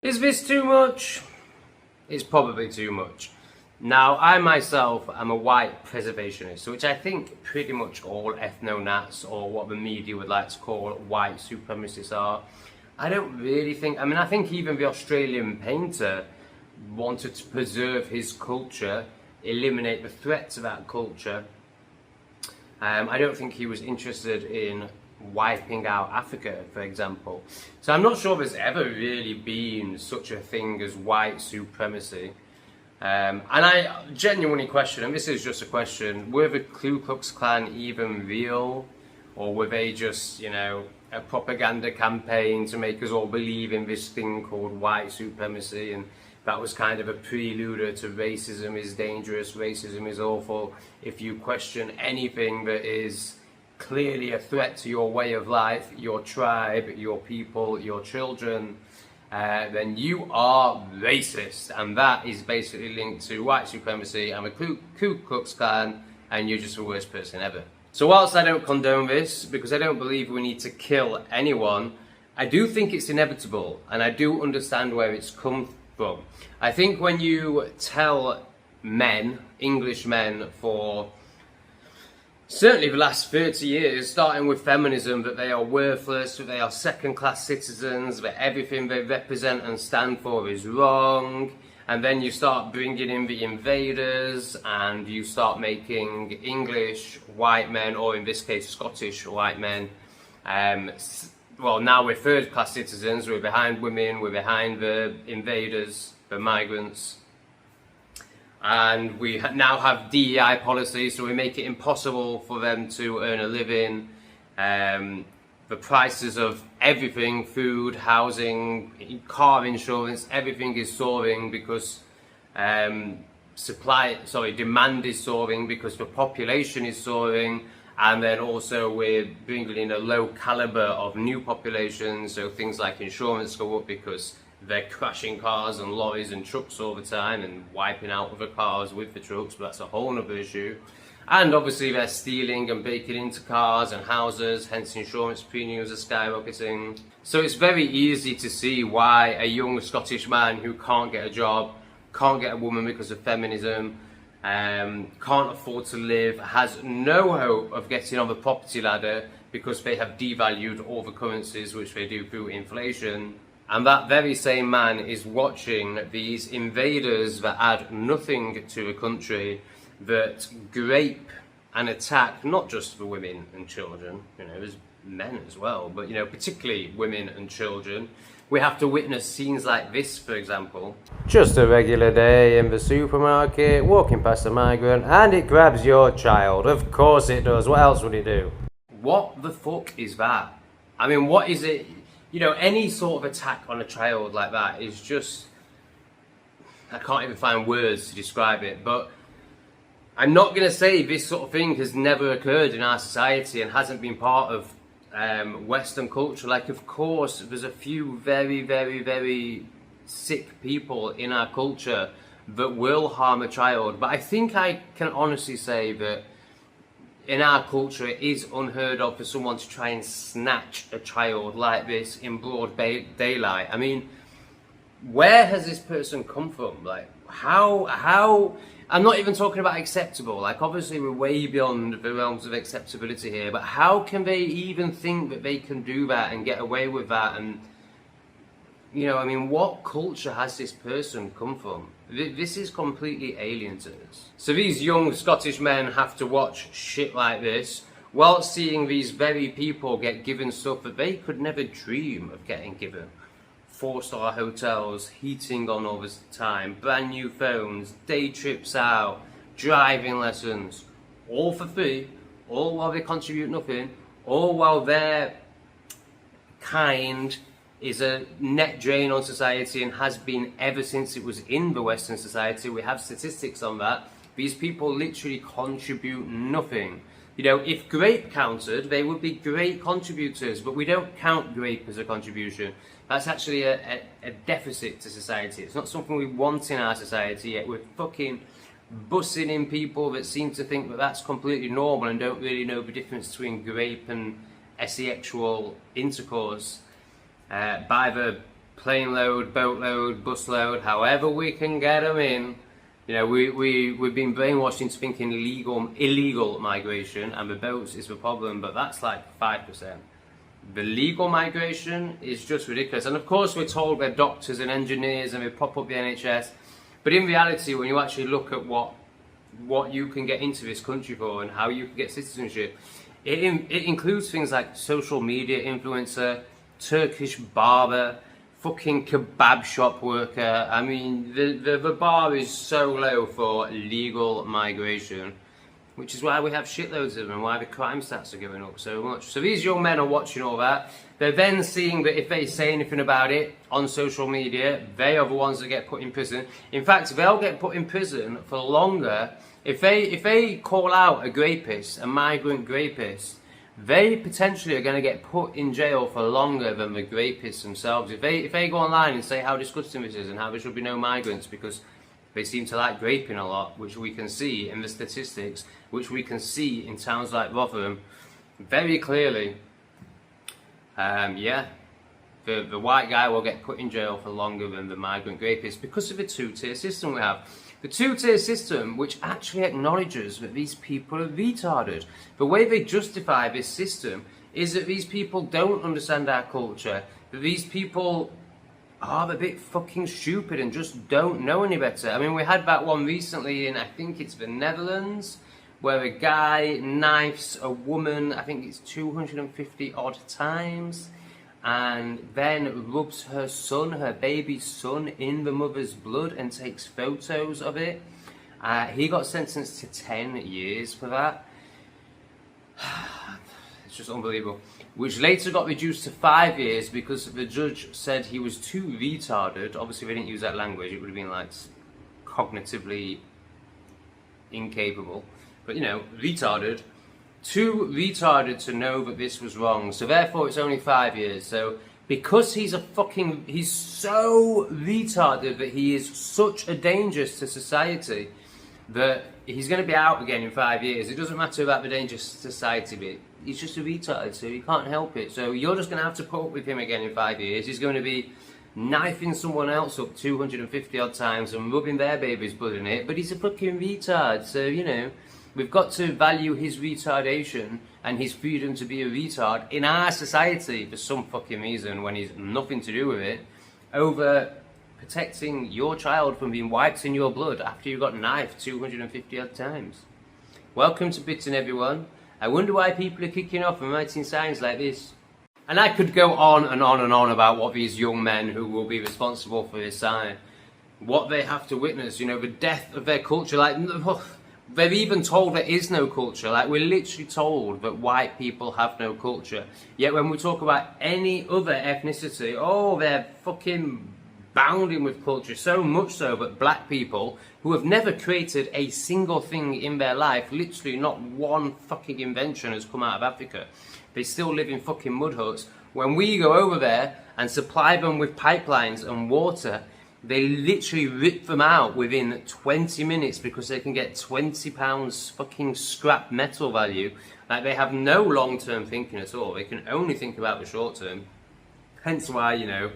Is this too much? It's probably too much. Now, I myself am a white preservationist, which I think pretty much all ethno-nats, or what the media would like to call white supremacists, are. I don't really think, I think even the Australian painter wanted to preserve his culture, eliminate the threat to that culture. I don't think he was interested in wiping out Africa, for example. So I'm not sure there's ever really been such a thing as white supremacy. And I genuinely question, and this is just a question, were the Ku Klux Klan even real? Or were they just, you know, a propaganda campaign to make us all believe in this thing called white supremacy, and that was kind of a prelude to racism is dangerous, racism is awful. If you question anything that is clearly a threat to your way of life, your tribe, your people, your children, then you are racist, and that is basically linked to white supremacy and the Ku Klux Klan, and you're just the worst person ever. So whilst I don't condone this, because I don't believe we need to kill anyone, I do think it's inevitable, and I do understand where it's come from. I think when you tell men, English men, for certainly the last 30 years, starting with feminism, that they are worthless, that they are second-class citizens, that everything they represent and stand for is wrong, and then you start bringing in the invaders, and you start making English white men, or in this case Scottish white men, well, now we're third-class citizens, we're behind women, we're behind the invaders, the migrants. And we now have DEI policies, so we make it impossible for them to earn a living. The prices of everything, food, housing, car insurance, everything is soaring because demand is soaring because the population is soaring. And then also we're bringing in a low caliber of new populations, so things like insurance go up because they're crashing cars and lorries and trucks all the time and wiping out other cars with the trucks, but that's a whole other issue. And obviously they're stealing and breaking into cars and houses, hence insurance premiums are skyrocketing. So it's very easy to see why a young Scottish man who can't get a job, can't get a woman because of feminism, can't afford to live, has no hope of getting on the property ladder because they have devalued all the currencies, which they do through inflation. And that very same man is watching these invaders that add nothing to a country, that grape and attack not just the women and children, you know, there's men as well, but you know, particularly women and children. We have to witness scenes like this, for example. Just a regular day in the supermarket, walking past a migrant, and it grabs your child. Of course it does. What else would it do? What the fuck is that? I mean, what is it? You know, any sort of attack on a child like that is just... I can't even find words to describe it, but I'm not going to say this sort of thing has never occurred in our society and hasn't been part of Western culture. Like, of course, there's a few very, very, very sick people in our culture that will harm a child, but I think I can honestly say that in our culture it is unheard of for someone to try and snatch a child like this in broad daylight. I mean, where has this person come from? Like, how I'm not even talking about acceptable, like obviously we're way beyond the realms of acceptability here, but how can they even think that they can do that and get away with that? And, you know, I mean, what culture has this person come from? This is completely alien to us. So these young Scottish men have to watch shit like this while seeing these very people get given stuff that they could never dream of getting given. 4-star hotels, heating on all the time, brand new phones, day trips out, driving lessons, all for free, all while they contribute nothing, all while their kind is a net drain on society and has been ever since it was in the Western society. We have statistics on that. These people literally contribute nothing. You know, if grape counted, they would be great contributors, but we don't count grape as a contribution. That's actually a deficit to society. It's not something we want in our society, yet we're fucking bussing in people that seem to think that that's completely normal and don't really know the difference between grape and asexual intercourse by the plane load, boat load, bus load, however we can get them in. You know, we've been brainwashed into thinking illegal migration, and the boats is the problem, but that's like 5%. The legal migration is just ridiculous. And of course we're told we're doctors and engineers and we prop up the NHS, but in reality, when you actually look at what you can get into this country for and how you can get citizenship, it includes things like social media influencer, Turkish barber, fucking kebab shop worker. I mean, the bar is so low for legal migration, which is why we have shitloads of them and why the crime stats are going up so much. So these young men are watching all that. They're then seeing that if they say anything about it on social media, they are the ones that get put in prison. In fact, they'll get put in prison for longer. If they call out a rapist, a migrant rapist, they potentially are going to get put in jail for longer than the rapists themselves. If they go online and say how disgusting this is and how there should be no migrants because they seem to like raping a lot, which we can see in the statistics, which we can see in towns like Rotherham very clearly, yeah, the white guy will get put in jail for longer than the migrant rapist because of the two-tier system we have. The two-tier system, which actually acknowledges that these people are retarded. The way they justify this system is that these people don't understand our culture, that these people are a bit fucking stupid and just don't know any better. I mean, we had that one recently in, I think it's the Netherlands, where a guy knifes a woman, I think it's 250 odd times, and then rubs her son, her baby's son, in the mother's blood and takes photos of it. He got sentenced to 10 years for that. It's just unbelievable. Which later got reduced to 5 years because the judge said he was too retarded. Obviously, they didn't use that language. It would have been like cognitively incapable. But, you know, retarded. Too retarded to know that this was wrong. So therefore, it's only 5 years. So because he's so retarded that he is such a danger to society that he's going to be out again in 5 years. It doesn't matter about the danger to society bit. He's just a retard, so he can't help it. So you're just going to have to put up with him again in 5 years. He's going to be knifing someone else up 250 odd times and rubbing their baby's blood in it. But he's a fucking retard, so, you know, we've got to value his retardation and his freedom to be a retard in our society for some fucking reason when he's nothing to do with it, over protecting your child from being wiped in your blood after you got knifed 250 odd times. Welcome to Britain, everyone. I wonder why people are kicking off and writing signs like this. And I could go on and on and on about what these young men who will be responsible for this sign, what they have to witness, you know, the death of their culture. Like, they're even told there is no culture. Like, we're literally told that white people have no culture. Yet when we talk about any other ethnicity, oh, they're fucking bounding with culture. So much so that black people who have never created a single thing in their life, literally not one fucking invention has come out of Africa. They still live in fucking mud huts. When we go over there and supply them with pipelines and water, they literally rip them out within 20 minutes because they can get £20 fucking scrap metal value. Like, they have no long-term thinking at all. They can only think about the short term. Hence why, you know,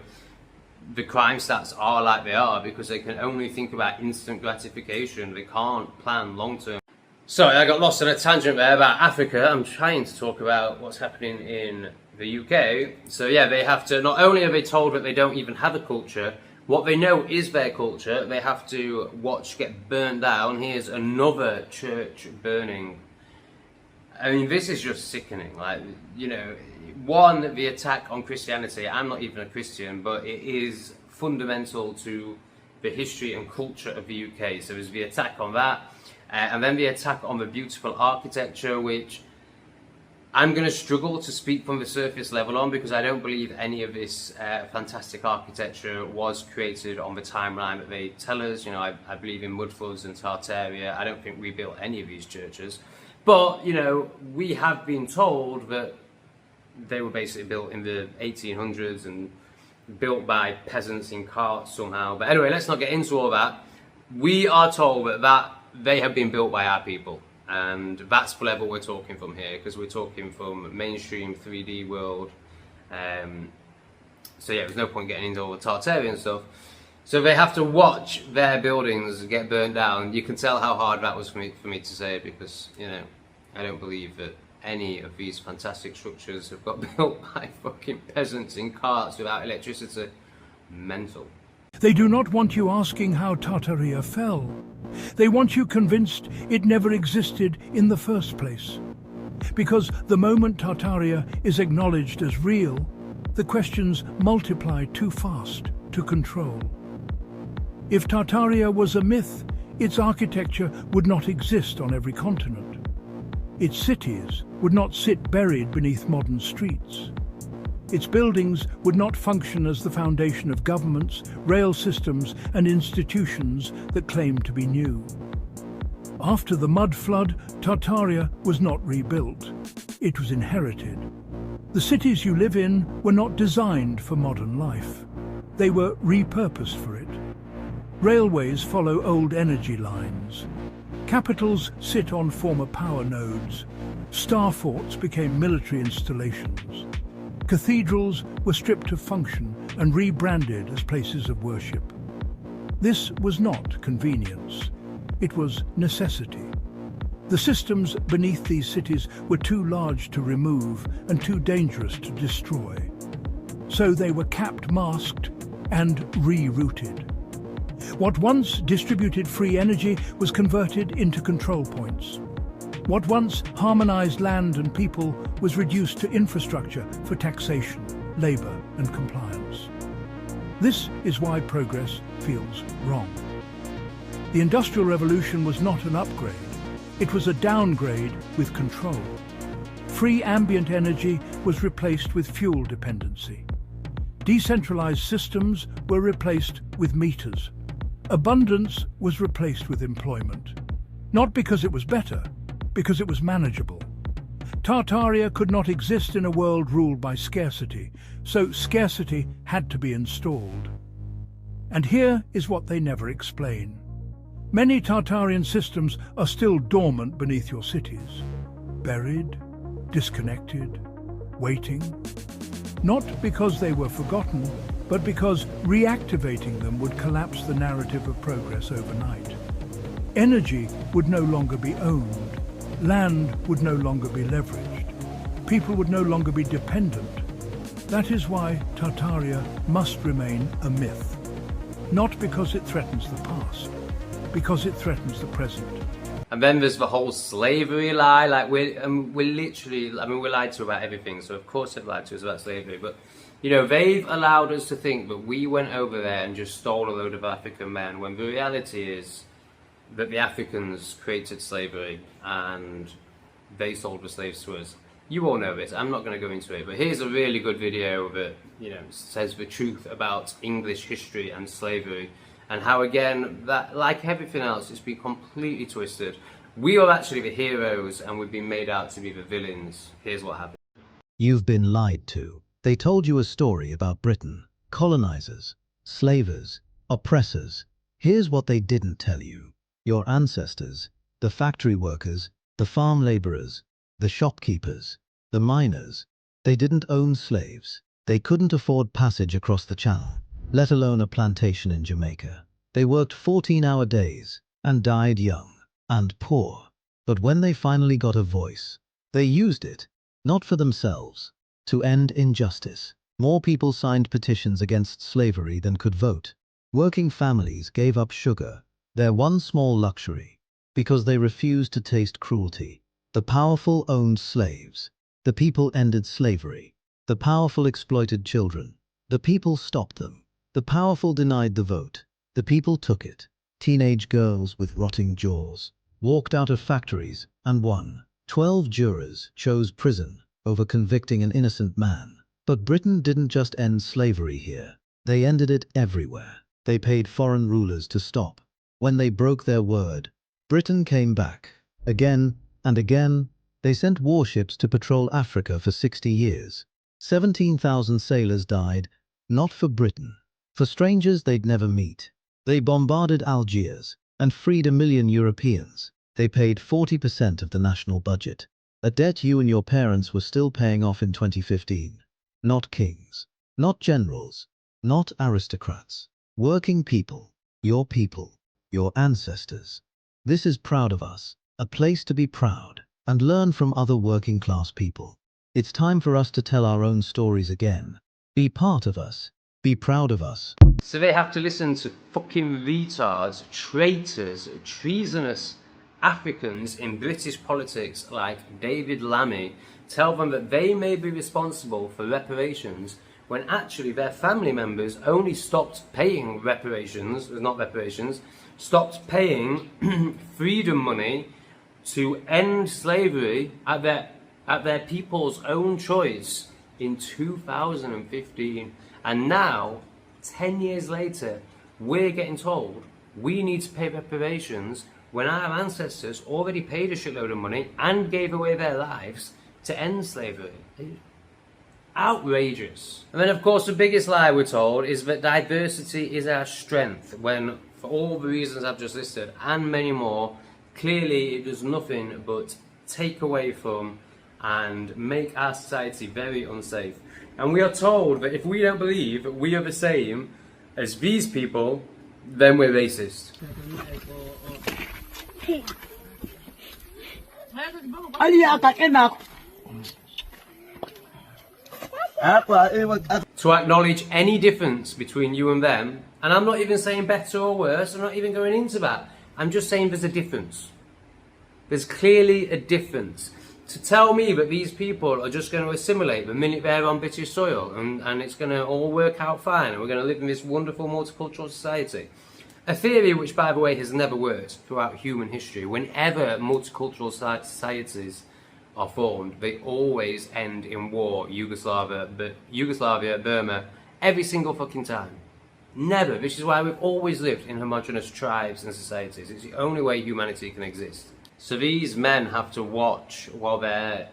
the crime stats are like they are, because they can only think about instant gratification. They can't plan long-term. Sorry, I got lost on a tangent there about Africa. I'm trying to talk about what's happening in the UK. So yeah, they have to, not only are they told that they don't even have a culture, what they know is their culture, they have to watch get burnt down. Here's another church burning. I mean, this is just sickening. Like, you know, one, the attack on Christianity. I'm not even a Christian, but it is fundamental to the history and culture of the UK. So there's the attack on that, and then the attack on the beautiful architecture, which I'm going to struggle to speak from the surface level on, because I don't believe any of this fantastic architecture was created on the timeline that they tell us. You know, I believe in mud floods and Tartaria. I don't think we built any of these churches. But, you know, we have been told that they were basically built in the 1800s and built by peasants in carts somehow. But anyway, let's not get into all that. We are told that they have been built by our people. And that's the level we're talking from here, because we're talking from mainstream 3D world, So yeah, there's no point getting into all the Tartarian stuff. So they have to watch their buildings get burnt down. You can tell how hard that was for me to say, because, you know, I don't believe that any of these fantastic structures have got built by fucking peasants in carts without electricity. Mental. They do not want you asking how Tartaria fell. They want you convinced it never existed in the first place. Because the moment Tartaria is acknowledged as real, the questions multiply too fast to control. If Tartaria was a myth, its architecture would not exist on every continent. Its cities would not sit buried beneath modern streets. Its buildings would not function as the foundation of governments, rail systems and institutions that claim to be new. After the mud flood, Tartaria was not rebuilt. It was inherited. The cities you live in were not designed for modern life. They were repurposed for it. Railways follow old energy lines. Capitals sit on former power nodes. Star forts became military installations. Cathedrals were stripped of function and rebranded as places of worship. This was not convenience. It was necessity. The systems beneath these cities were too large to remove and too dangerous to destroy. So they were capped, masked, and rerouted. What once distributed free energy was converted into control points. What once harmonized land and people was reduced to infrastructure for taxation, labor, and compliance. This is why progress feels wrong. The Industrial Revolution was not an upgrade. It was a downgrade with control. Free ambient energy was replaced with fuel dependency. Decentralized systems were replaced with meters. Abundance was replaced with employment. Not because it was better, because it was manageable. Tartaria could not exist in a world ruled by scarcity, so scarcity had to be installed. And here is what they never explain. Many Tartarian systems are still dormant beneath your cities. Buried, disconnected, waiting. Not because they were forgotten, but because reactivating them would collapse the narrative of progress overnight. Energy would no longer be owned. Land would no longer be leveraged. People would no longer be dependent. That is why Tartaria must remain a myth. Not because it threatens the past, because it threatens the present. And then there's the whole slavery lie. Like we're literally, I mean, we're lied to about everything. So of course they've lied to us about slavery. But you know, they've allowed us to think that we went over there and just stole a load of African men, when the reality is that the Africans created slavery and they sold the slaves to us. You all know this, I'm not going to go into it, but here's a really good video that, you know, says the truth about English history and slavery, and how, again, that, like everything else, it's been completely twisted. We are actually the heroes and we've been made out to be the villains. Here's what happened. You've been lied to. They told you a story about Britain, colonizers, slavers, oppressors. Here's what they didn't tell you. Your ancestors, the factory workers, the farm laborers, the shopkeepers, the miners, they didn't own slaves. They couldn't afford passage across the channel, let alone a plantation in Jamaica. They worked 14-hour days and died young and poor. But when they finally got a voice, they used it, not for themselves, to end injustice. More people signed petitions against slavery than could vote. Working families gave up sugar, their one small luxury, because they refused to taste cruelty. The powerful owned slaves. The people ended slavery. The powerful exploited children. The people stopped them. The powerful denied the vote. The people took it. Teenage girls with rotting jaws walked out of factories and won. 12 jurors chose prison over convicting an innocent man. But Britain didn't just end slavery here. They ended it everywhere. They paid foreign rulers to stop. When they broke their word, Britain came back. Again and again, they sent warships to patrol Africa for 60 years. 17,000 sailors died, not for Britain, for strangers they'd never meet. They bombarded Algiers and freed 1 million Europeans. They paid 40% of the national budget, a debt you and your parents were still paying off in 2015. Not kings, Not generals, not aristocrats. Working people, your ancestors. This is proud of us, a place to be proud and learn from other working class people. It's time for us to tell our own stories again. Be part of us. Be proud of us. So they have to listen to fucking retards, traitors, treasonous Africans in British politics like David Lammy tell them that they may be responsible for reparations when actually their family members only stopped paying stopped paying freedom money to end slavery at their people's own choice in 2015. And now, 10 years later, we're getting told we need to pay reparations when our ancestors already paid a shitload of money and gave away their lives to end slavery. Outrageous. And then of course the biggest lie we're told is that diversity is our strength, when for all the reasons I've just listed and many more, clearly it does nothing but take away from and make our society very unsafe. And we are told that if we don't believe that we are the same as these people, then we're racist. To acknowledge any difference between you and them, and I'm not even saying better or worse, I'm not even going into that. I'm just saying there's a difference. There's clearly a difference. To tell me that these people are just going to assimilate the minute they're on British soil and it's going to all work out fine and we're going to live in this wonderful multicultural society. A theory which, by the way, has never worked throughout human history. Whenever multicultural societies are formed, they always end in war. Yugoslavia, Burma, every single fucking time. Never. This is why we've always lived in homogenous tribes and societies. It's the only way humanity can exist. So these men have to watch while their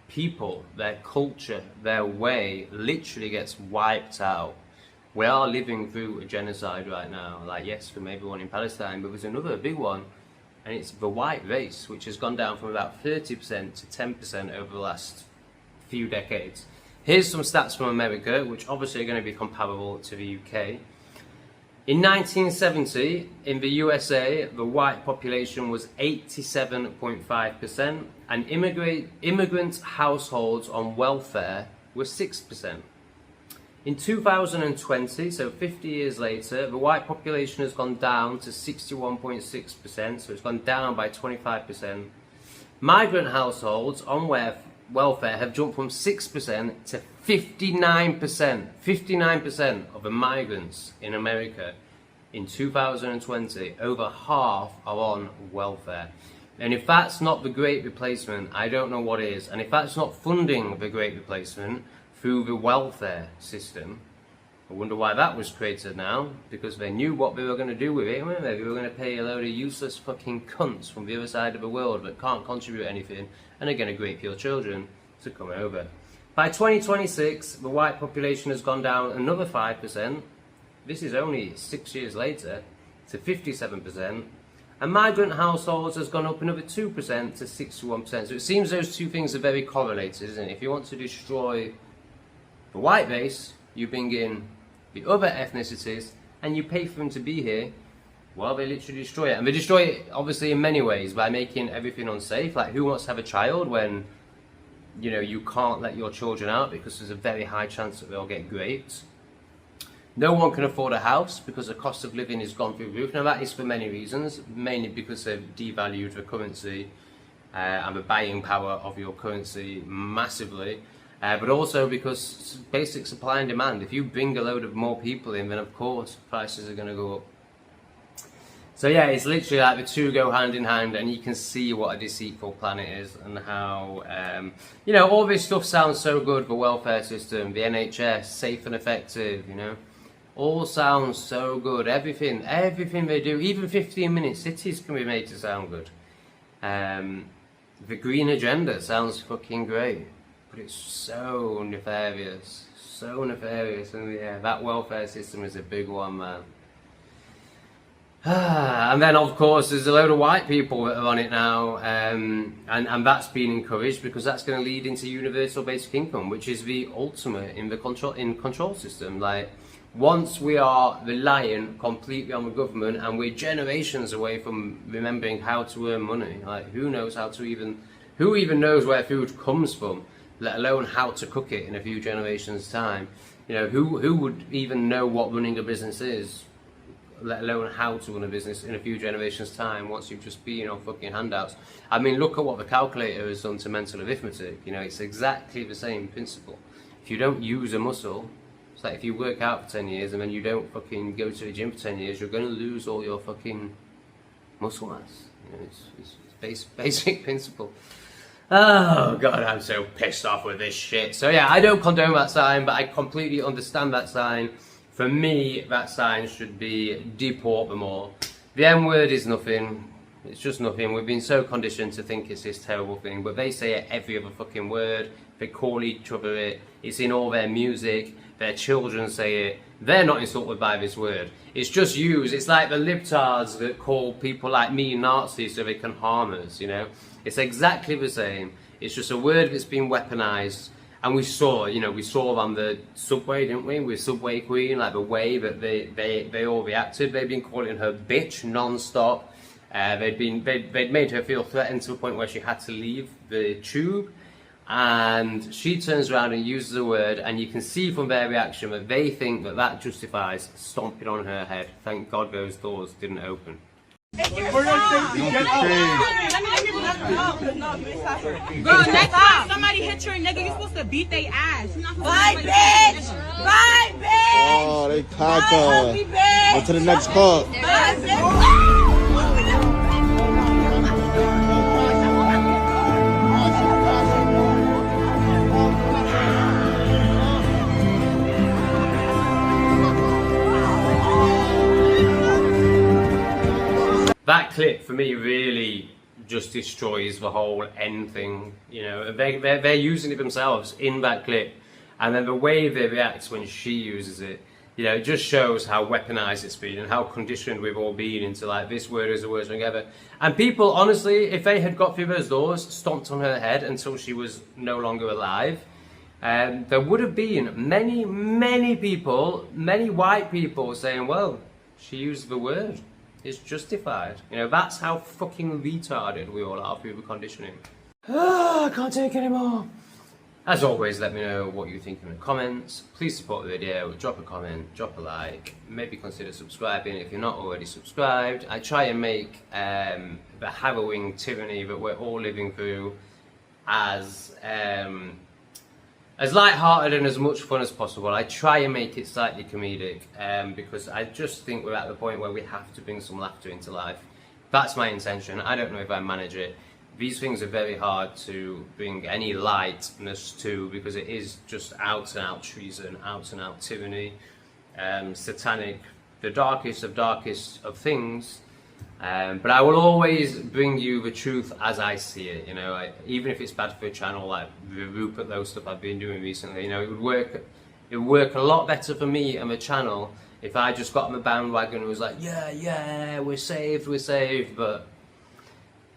people, their culture, their way literally gets wiped out. We are living through a genocide right now. Like, yes, there may be one in Palestine, but there's another big one, and it's the white race, which has gone down from about 30% to 10% over the last few decades. Here's some stats from America, which obviously are going to be comparable to the UK. In 1970, in the USA, the white population was 87.5%, and immigrant households on welfare were 6%. In 2020, so 50 years later, the white population has gone down to 61.6%, so it's gone down by 25%. Migrant households on welfare have jumped from 6% to 59%. 59% of the migrants in America in 2020, over half are on welfare. And if that's not the Great Replacement, I don't know what is. And if that's not funding the Great Replacement through the welfare system, I wonder why that was created now, because they knew what they were going to do with it, weren't they? They were going to pay a load of useless fucking cunts from the other side of the world that can't contribute anything and are going to grape your children to come over. By 2026, the white population has gone down another 5%. This is only 6 years later, to 57%. And migrant households has gone up another 2% to 61%. So it seems those two things are very correlated, isn't it? If you want to destroy the white race, you bring in the other ethnicities and you pay for them to be here. Well, they literally destroy it. And they destroy it, obviously, in many ways, by making everything unsafe. Like, who wants to have a child when, you know, you can't let your children out because there's a very high chance that they'll get raped? No one can afford a house because the cost of living has gone through the roof. Now, that is for many reasons, mainly because they've devalued the currency and the buying power of your currency massively. But also because basic supply and demand. If you bring a load of more people in, then of course prices are going to go up. So yeah, it's literally like the two go hand in hand, and you can see what a deceitful planet is, and how, you know, all this stuff sounds so good, the welfare system, the NHS, safe and effective, you know, all sounds so good, everything they do, even 15-minute cities can be made to sound good. The green agenda sounds fucking great, but it's so nefarious, and yeah, that welfare system is a big one, man. And then of course there's a load of white people that are on it now, and that's being encouraged because that's going to lead into universal basic income, which is the ultimate in the control system. Like, once we are reliant completely on the government and we're generations away from remembering how to earn money, like who even knows where food comes from, let alone how to cook it in a few generations time. You know, who would even know what running a business is, let alone how to run a business in a few generations time once you've just been on fucking handouts. I mean, look at what the calculator has done to mental arithmetic. You know, it's exactly the same principle. If you don't use a muscle, it's like if you work out for 10 years and then you don't fucking go to the gym for 10 years, you're going to lose all your fucking muscle mass. You know, it's basic principle. Oh god, I'm so pissed off with this shit. So yeah, I don't condone that sign, but I completely understand that sign. For me, that sign should be deport them all. The M word is nothing. It's just nothing. We've been so conditioned to think it's this terrible thing, but they say it every other fucking word. They call each other it. It's in all their music. Their children say it. They're not insulted by this word. It's just used. It's like the libtards that call people like me Nazis so they can harm us, you know? It's exactly the same. It's just a word that's been weaponized. And we saw on the subway, didn't we? With Subway Queen, like the way that they all reacted. They'd been calling her bitch non-stop. They'd made her feel threatened to the point where she had to leave the tube. And she turns around and uses the word, and you can see from their reaction that they think that that justifies stomping on her head. Thank God those doors didn't open. Girl, next time somebody hit your nigga, you're supposed to beat their ass. Bye, bitch! Bye, bitch! Oh, they cocked up. Go to the next call. Bye, bitch! That clip for me really just destroys the whole end thing. You know, they're using it themselves in that clip, and then the way they react when she uses it, you know, it just shows how weaponized it's been and how conditioned we've all been into like this word is the worst thing ever. And people, honestly, if they had got through those doors, stomped on her head until she was no longer alive, there would have been many people, many white people saying, well, she used the word. It's justified. You know, that's how fucking retarded we all are through the conditioning. I can't take anymore. As always, let me know what you think in the comments. Please support the video, drop a comment, drop a like, maybe consider subscribing if you're not already subscribed. I try and make the harrowing tyranny that we're all living through as light-hearted and as much fun as possible. I try and make it slightly comedic because I just think we're at the point where we have to bring some laughter into life. That's my intention. I don't know if I manage it. These things are very hard to bring any lightness to because it is just out-and-out treason, out-and-out tyranny, satanic, the darkest of things. But I will always bring you the truth as I see it, you know, even if it's bad for a channel like the Rupert Lowe stuff I've been doing recently, you know, it would work a lot better for me and the channel if I just got on the bandwagon and was like, yeah, we're saved, but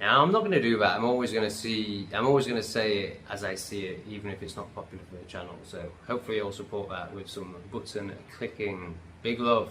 now I'm not going to do that. I'm always going to say it as I see it, even if it's not popular for the channel. So hopefully you'll support that with some button clicking. Big love.